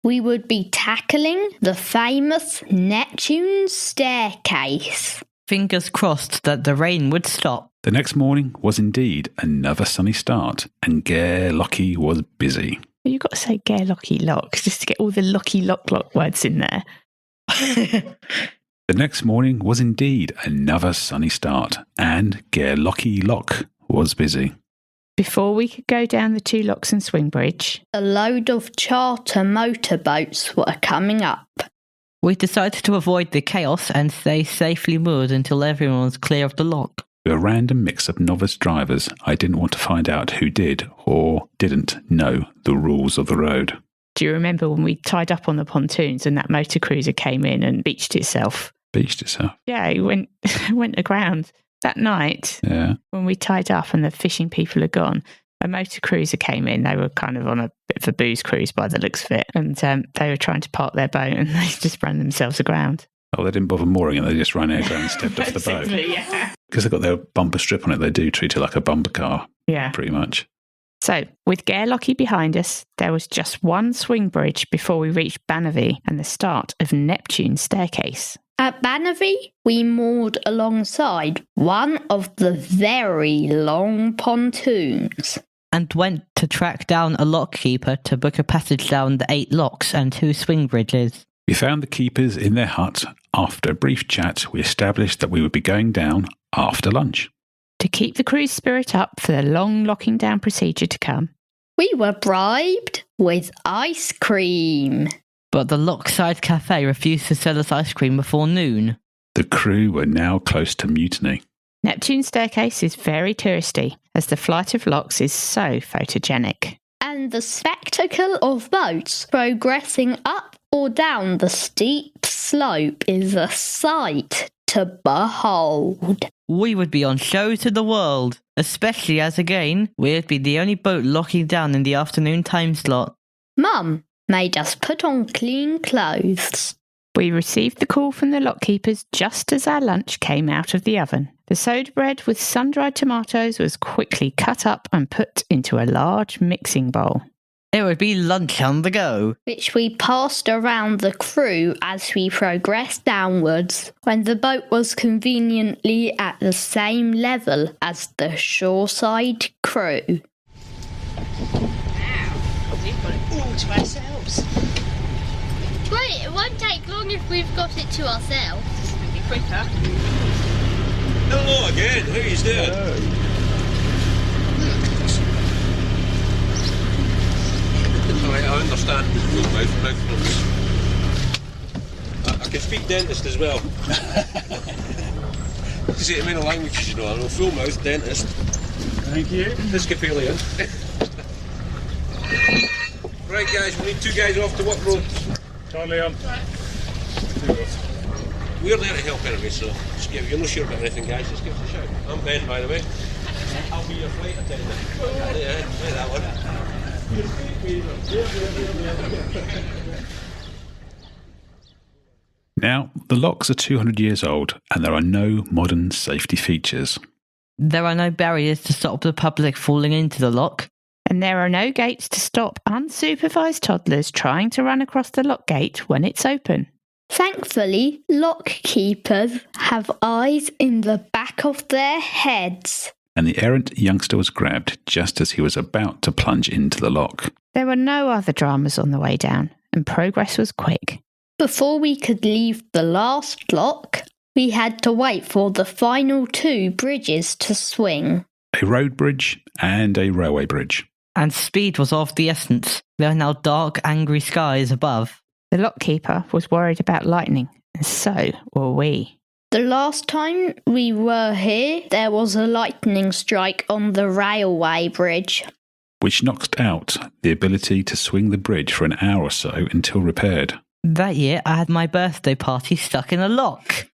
We would be tackling the famous Neptune Staircase. Fingers crossed that the rain would stop. The next morning was indeed another sunny start, and Gairlochie was busy. You've got to say Gairlochie Locks just to get all the Locky Lock words in there. The next morning was indeed another sunny start, and Gairlochie Lock was busy. Before we could go down the 2 locks and swing bridge, A load of charter motorboats were coming up. We decided to avoid the chaos and stay safely moored until everyone was clear of the lock. With a random mix of novice drivers, I didn't want to find out who did or didn't know the rules of the road. do you remember when we tied up on the pontoons and that motor cruiser came in and beached itself? Beached itself? Yeah, it went aground. That night, when we tied up and the fishing people had gone, a motor cruiser came in. They were kind of on a bit of a booze cruise by the looks of it. And they were trying to park their boat and they just ran themselves aground. Oh, they didn't bother mooring it. They just ran aground and stepped off the boat. Yeah. Because they've got their bumper strip on it. They do treat it like a bumper car. Yeah. Pretty much. So, with Gairlochie behind us, there was just one swing bridge before we reached Banavie and the start of Neptune Staircase. At Banavie, we moored alongside one of the very long pontoons. And went to track down a lockkeeper to book a passage down the 8 locks and 2 swing bridges. We found the keepers in their hut. After a brief chat, we established that we would be going down after lunch. To keep the crew's spirit up for the long locking down procedure to come, We were bribed with ice cream. But the Lockside Cafe refused to sell us ice cream before noon. The crew were now close to mutiny. Neptune Staircase is very touristy, as the flight of locks is so photogenic. And the spectacle of boats progressing up or down the steep slope is a sight to behold. We would be on show to the world, especially as again, we'd be the only boat locking down in the afternoon time slot. Mum made us put on clean clothes. We received the call from the lockkeepers just as our lunch came out of the oven. The soda bread with sun-dried tomatoes was quickly cut up and put into a large mixing bowl. It would be lunch on the go. Which we passed around the crew as we progressed downwards, when the boat was conveniently at the same level as the shoreside crew. We've got it all to ourselves. Great, it won't take long if we've got it to ourselves. It's going to be quicker. Hello again, how are you doing? Alright, I understand mouth. I can speak dentist as well. You say many languages, you know. I know full mouth, dentist. Thank you. Episcopalian. Right guys, we need 2 guys off to what road? Charlie, We're there to help anyway, so just give, you're not sure about anything guys, just give us a shout. I'm Ben, by the way. I'll be your flight attendant. Yeah, that one. Now, the locks are 200 years old and there are no modern safety features. There are no barriers to stop the public falling into the lock. And there are no gates to stop unsupervised toddlers trying to run across the lock gate when it's open. Thankfully, lock keepers have eyes in the back of their heads. And the errant youngster was grabbed just as he was about to plunge into the lock. There were no other dramas on the way down, and progress was quick. Before we could leave the last lock, we had to wait for the final 2 bridges to swing. A road bridge and a railway bridge. And speed was of the essence. There are now dark, angry skies above. The lockkeeper was worried about lightning, and so were we. The last time we were here, there was a lightning strike on the railway bridge, which knocked out the ability to swing the bridge for an hour or so until repaired. That year, I had my birthday party stuck in a lock.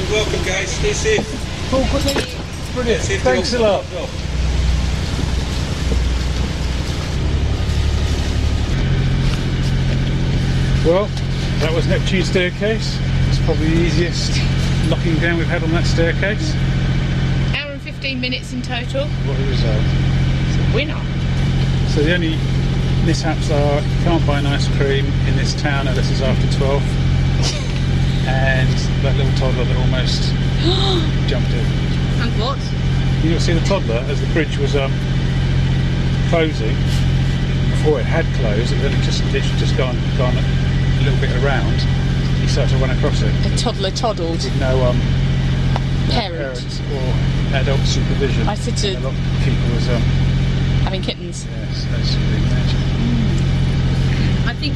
Welcome guys, stay safe. Cool, brilliant. Thanks a lot. Well, that was Neptune Staircase. It's probably the easiest knocking down we've had on that staircase. Hour and 15 minutes in total. What a result. It's a winner. So the only mishaps are you can't buy an ice cream in this town unless it's after 12. And that little toddler that almost jumped in. And what? You don't see the toddler as the bridge was closing. Before it had closed, it had just literally gone a little bit around. He started to run across it. The toddler toddled. With no parents or adult supervision. I said to the lockkeeper was having kittens. Yes, as you can imagine. I think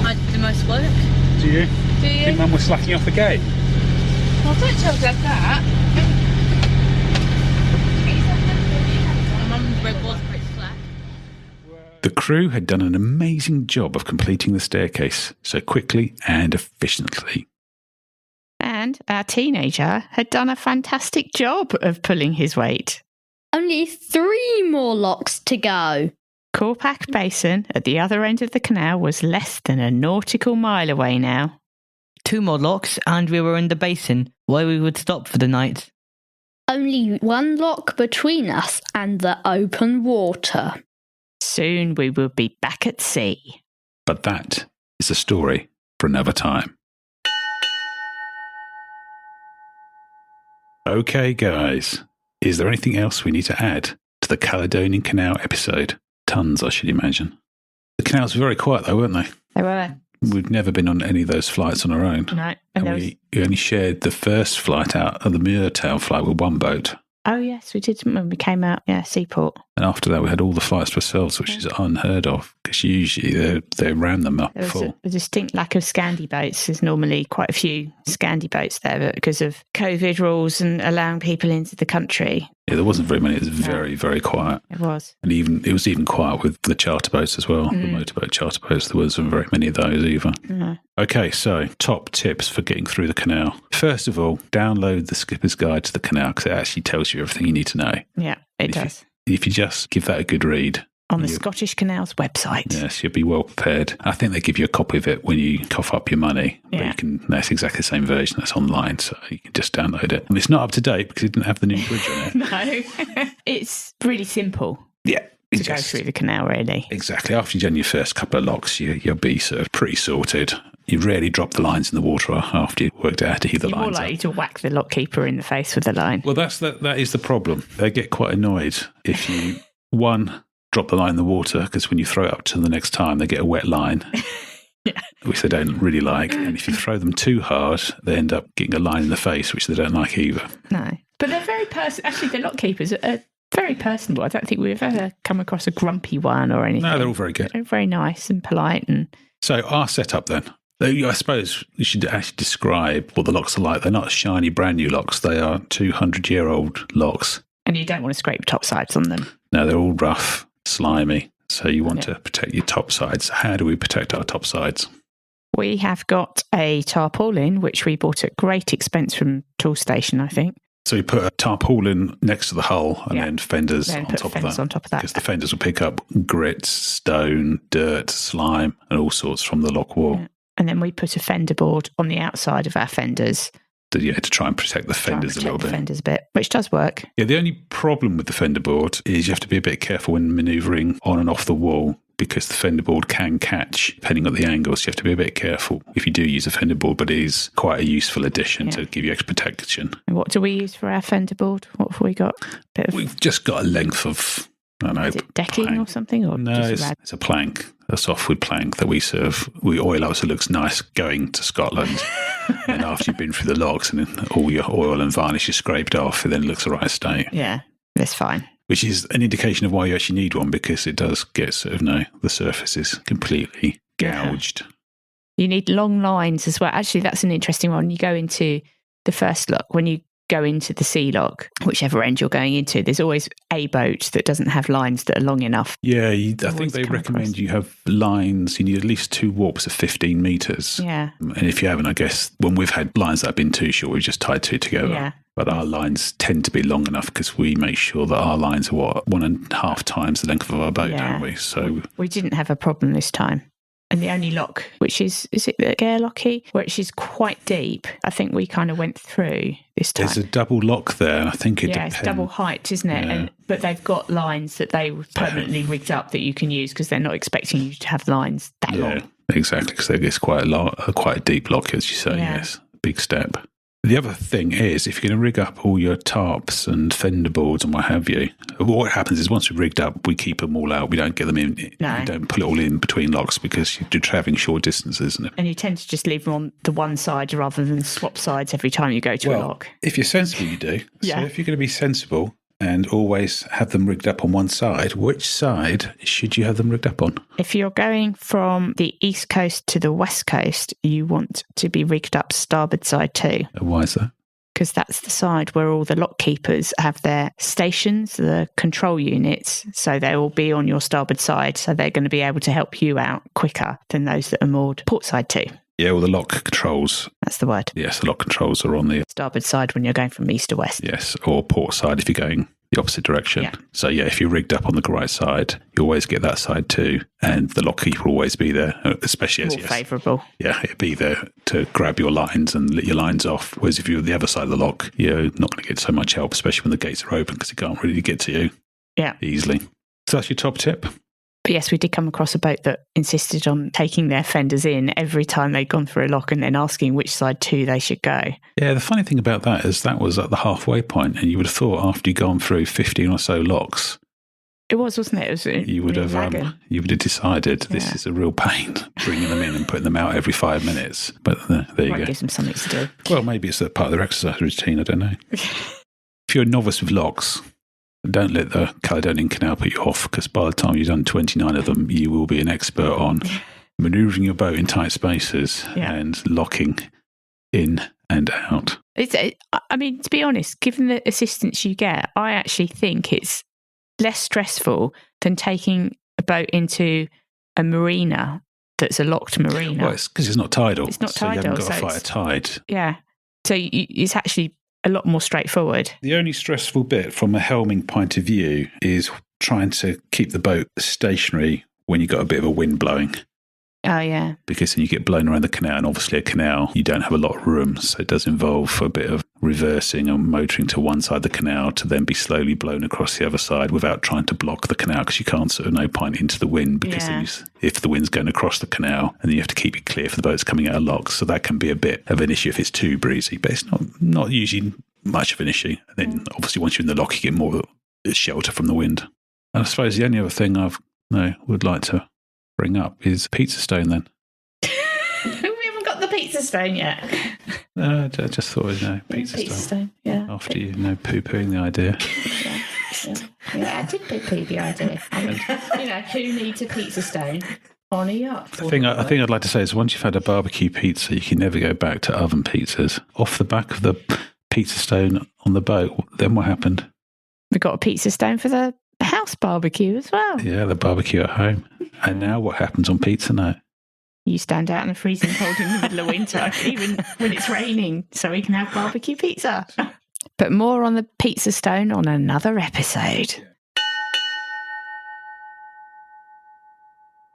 I did the most work. Do you? Do you? Think Mum was slacking off the gate? Well, don't tell Dad that. My mum's bread was pretty slack. The crew had done an amazing job of completing the staircase so quickly and efficiently. And our teenager had done a fantastic job of pulling his weight. Only 3 more locks to go. Corpac Basin at the other end of the canal was less than a nautical mile away now. 2 more locks and we were in the basin, where we would stop for the night. Only 1 lock between us and the open water. Soon we will be back at sea. But that is a story for another time. Okay, guys. Is there anything else we need to add to the Caledonian Canal episode? Tons, I should imagine. The canals were very quiet, though, weren't they? They were. We've never been on any of those flights on our own. No. And we only shared the first flight out of the Muirtown flight with one boat. Oh, yes, we did when we came out, Seaport. And after that, we had all the flights to ourselves, which is unheard of, because usually they ram them up There was full. a distinct lack of Scandi boats. There's normally quite a few Scandi boats there, but because of COVID rules and allowing people into the country. Yeah, there wasn't very many. It was very, very quiet. It was. And it was even quiet with the charter boats as well, the motorboat charter boats. There wasn't very many of those either. No. Okay, so top tips for getting through the canal. First of all, download the Skipper's Guide to the Canal because it actually tells you everything you need to know. Yeah, it does. If you just give that a good read. On the Scottish Canal's website. Yes, you'll be well prepared. I think they give you a copy of it when you cough up your money. Yeah. That's exactly the same version that's online, so you can just download it. And it's not up to date because it didn't have the new bridge on it. No, it's really simple. Yeah. To go through the canal, really. Exactly. After you've done your first couple of locks, you'll be sort of pretty sorted. You rarely drop the lines in the water after you've worked out how to heave the You're lines more likely up. to whack the lockkeeper in the face with the line. Well, that is the problem. They get quite annoyed if you, drop the line in the water, because when you throw it up to the next time, they get a wet line, which they don't really like. And if you throw them too hard, they end up getting a line in the face, which they don't like either. No. But they're very actually, the lockkeepers are very personable. I don't think we've ever come across a grumpy one or anything. No, they're all very good. They're very nice and polite. And so our setup then. I suppose you should actually describe what the locks are like. They're not shiny, brand new locks. They are 200-year-old locks. And you don't want to scrape top sides on them. No, they're all rough, slimy. So you want to protect your top sides. How do we protect our top sides? We have got a tarpaulin, which we bought at great expense from Toolstation, I think. So we put a tarpaulin next to the hull and then fenders on top of that. On top of that. Because the fenders will pick up grit, stone, dirt, slime, and all sorts from the lock wall. Yeah. And then we put a fender board on the outside of our fenders. To try and protect the fenders a little bit. Fenders a bit, which does work. Yeah, the only problem with the fender board is you have to be a bit careful when manoeuvring on and off the wall, because the fender board can catch, depending on the angles. You have to be a bit careful if you do use a fender board, but it is quite a useful addition to give you extra protection. And what do we use for our fender board? What have we got? We've just got a length of, I don't know, is it decking plank or something? Or no, it's a plank, a softwood plank that we oil up so it looks nice going to Scotland. And after you've been through the locks and all your oil and varnish is scraped off, it then looks the right state. Yeah, that's fine. Which is an indication of why you actually need one, because it does get the surface is completely gouged. You need long lines as well. Actually, that's an interesting one. You go into the first lock, when you go into the sea lock, whichever end you're going into, there's always a boat that doesn't have lines that are long enough. Yeah, I think they recommend you have lines. You need at least 2 warps of 15 metres. Yeah. And if you haven't, I guess when we've had lines that have been too short, we've just tied 2 together. Yeah. But our lines tend to be long enough because we make sure that our lines are 1.5 times the length of our boat, don't we? So we didn't have a problem this time. And the only lock, which is it the Gairlocky, which is quite deep, I think we kind of went through this time. There's a double lock there. I think it depends. It's double height, isn't it? Yeah. But they've got lines that they permanently rigged up that you can use because they're not expecting you to have lines that long. Exactly, because it's quite a deep lock, as you say. Yes, big step. The other thing is, if you're going to rig up all your tarps and fender boards and what have you, what happens is once we've rigged up, we keep them all out. We don't get them in. No. We don't put it all in between locks because you're travelling short distances. And you tend to just leave them on the one side rather than swap sides every time you go to a lock. If you're sensible, you do. So if you're going to be sensible and always have them rigged up on one side, which side should you have them rigged up on? If you're going from the east coast to the west coast, you want to be rigged up starboard side too. Why is that? Because that's the side where all the lock keepers have their stations, the control units, so they will be on your starboard side, so they're going to be able to help you out quicker than those that are moored port side too. Yeah, well, the lock controls. That's the word. Yes, the lock controls are on the starboard side when you're going from east to west. Yes, or port side if you're going the opposite direction. Yeah. So, if you're rigged up on the right side, you always get that side too. And the lock keeper will always be there, especially as more favourable. Yeah, it'll be there to grab your lines and let your lines off. Whereas if you're on the other side of the lock, you're not going to get so much help, especially when the gates are open because it can't really get to you easily. So that's your top tip. But yes, we did come across a boat that insisted on taking their fenders in every time they'd gone through a lock and then asking which side to they should go. Yeah, the funny thing about that is that was at the halfway point, and you would have thought after you'd gone through 15 or so locks, it was, wasn't it? It was you would have decided this is a real pain, bringing them in and putting them out every 5 minutes. But there you go. Gives them something to do. Well, maybe it's a part of their exercise routine. I don't know. If you're a novice with locks, don't let the Caledonian Canal put you off, because by the time you've done 29 of them, you will be an expert on manoeuvring your boat in tight spaces and locking in and out. I mean, to be honest, given the assistance you get, I actually think it's less stressful than taking a boat into a marina that's a locked marina. Well, it's because it's not tidal. It's not so tidal. You haven't got to fight a tide. Yeah. So it's actually a lot more straightforward. The only stressful bit from a helming point of view is trying to keep the boat stationary when you've got a bit of a wind blowing. Oh, yeah. Because then you get blown around the canal, and obviously a canal, you don't have a lot of room, so it does involve a bit of reversing and motoring to one side of the canal to then be slowly blown across the other side without trying to block the canal, because you can't sort of no point into the wind, because then if the wind's going across the canal, and then you have to keep it clear for the boats coming out of locks, so that can be a bit of an issue if it's too breezy, but it's not usually much of an issue. And then obviously once you're in the lock, you get more shelter from the wind. And I suppose the only other thing would like to bring up is pizza stone then. We haven't got the pizza stone yet. No, I just thought, pizza stone. Yeah. After you poo-pooing the idea. Yeah, I did poo-poo the idea. Who needs a pizza stone On a yacht. The thing I'd like to say is once you've had a barbecue pizza, you can never go back to oven pizzas. Off the back of the pizza stone on the boat, then what happened? We got a pizza stone for the house barbecue as well. Yeah, the barbecue at home. And now what happens on pizza night? You stand out in the freezing cold in the middle of winter, even when it's raining, so we can have barbecue pizza. But more on the pizza stone on another episode.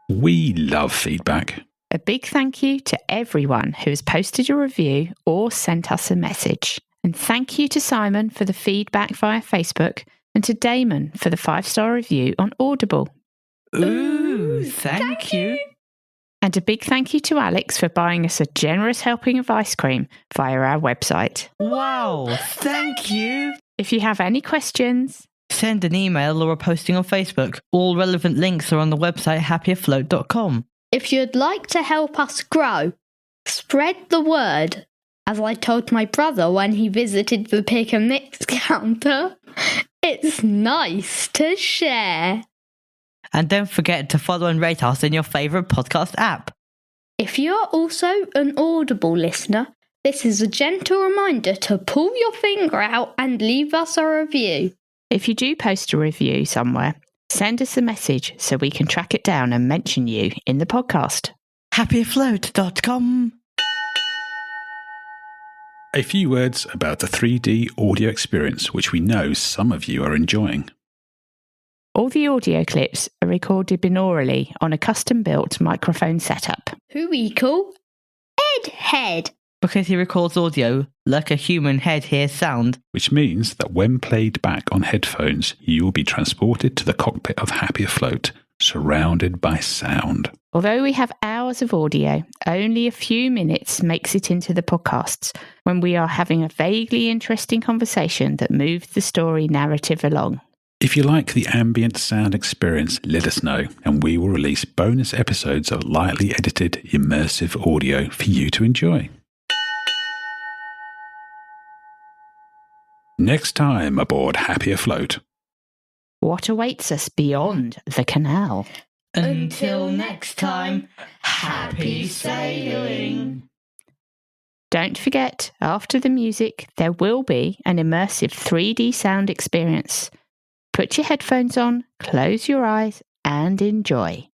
We love feedback. A big thank you to everyone who has posted a review or sent us a message. And thank you to Simon for the feedback via Facebook and to Damon for the 5-star review on Audible. Ooh, thank you. And a big thank you to Alex for buying us a generous helping of ice cream via our website. Wow, thank you. If you have any questions, send an email or a posting on Facebook. All relevant links are on the website happyafloat.com. If you'd like to help us grow, spread the word. As I told my brother when he visited the pick and mix counter, it's nice to share. And don't forget to follow and rate us in your favourite podcast app. If you're also an Audible listener, this is a gentle reminder to pull your finger out and leave us a review. If you do post a review somewhere, send us a message so we can track it down and mention you in the podcast. happyafloat.com. A few words about the 3D audio experience, which we know some of you are enjoying. All the audio clips are recorded binaurally on a custom-built microphone setup. Who we call Ed Head. Because he records audio like a human head hears sound. Which means that when played back on headphones, you will be transported to the cockpit of Happy Afloat, surrounded by sound. Although we have hours of audio, only a few minutes makes it into the podcasts when we are having a vaguely interesting conversation that moves the story narrative along. If you like the ambient sound experience, let us know, and we will release bonus episodes of lightly edited, immersive audio for you to enjoy. Next time aboard Happy Afloat. What awaits us beyond the canal? Until next time, happy sailing. Don't forget, after the music, there will be an immersive 3D sound experience. Put your headphones on, close your eyes, and enjoy.